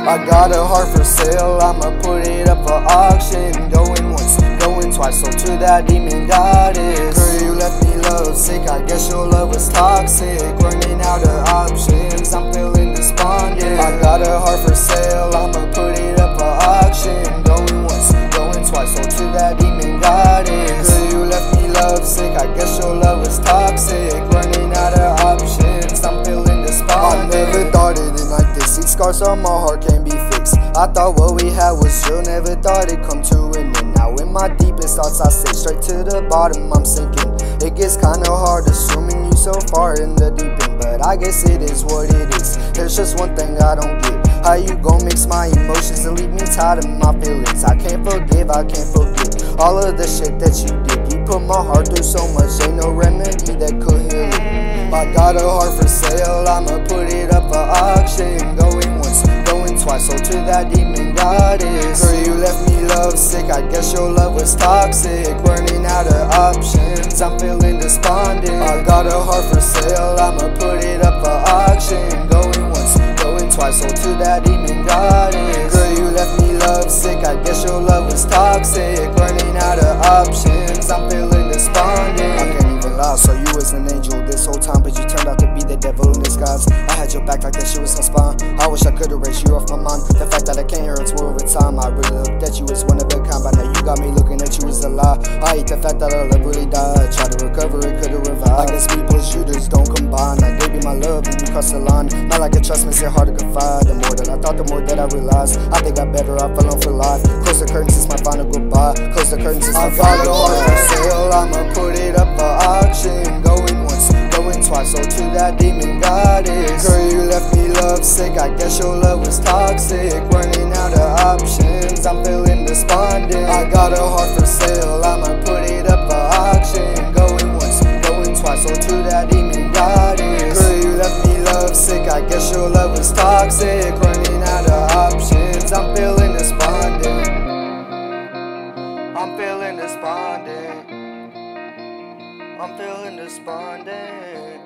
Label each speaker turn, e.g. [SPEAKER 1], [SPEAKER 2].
[SPEAKER 1] I got a heart for sale, I'ma put it up for auction. Going once, going twice, sold to that demon goddess. Girl, you left me love sick, I guess your love was toxic. Running out of options, I'm feeling despondent. I got a heart for sale, I'ma put it up for auction. Going once, going twice, sold to that demon goddess. Girl, you left me love sick, I guess your love was toxic. Running out of options, I'm feeling despondent. I never thought it'd like this. These scars on my heart can't be fixed. I thought what we had was real, never thought it'd come to an end. Now in my deepest thoughts I sink straight to the bottom, I'm sinking. It gets kinda hard assuming you so far in the deep end, but I guess it is what it is. There's just one thing I don't get, how you gon' mix my emotions and leave me tied in my feelings. I can't forgive, I can't forget all of the shit that you did. You put my heart through so much, ain't no remedy that could heal it. I got a heart for sale, I'ma put it up for auction. Going once, going twice, sold to that demon goddess. Girl, you left me love sick, I guess your love was toxic. Running out of options, I'm feeling despondent. I got a heart for sale, I'ma put it up for auction. Going once, going twice, sold to that demon goddess. Girl, you left me love sick, I guess your love was toxic. Running out of options, I'm feeling despondent. I can't even lie, so you was an angel this whole time, but you turned out to be the devil in disguise. I had your back like that shit was some spine. I wish I could erase you off my mind. The fact that I can't hear it's more over time. I really looked at you as one of a kind, but now you got me looking at you as a lie. I hate the fact that our love really died. Try to recover, it could've revived. I guess we plus you just don't combine. I gave you my love and you crossed the line. Not like a trust me, it's hard to confide. The more that I thought, the more that I realized. I think I better off alone for life. Close the curtains, it's my final goodbye. Close the curtains, it's my final goodbye. I got a heart for sale, I'ma put it up for auction. Going once, going twice, sold to that demon goddess. Girl, you left me love sick, I guess your love was toxic. Running out of options, I'm feeling despondent. I got a heart for sale, I'ma put it up for auction. Going once, going twice, sold to that demon goddess. Girl, you left me love sick, I guess your love was toxic. Running out of options, I'm feeling despondent. I'm feeling despondent. I'm feeling despondent.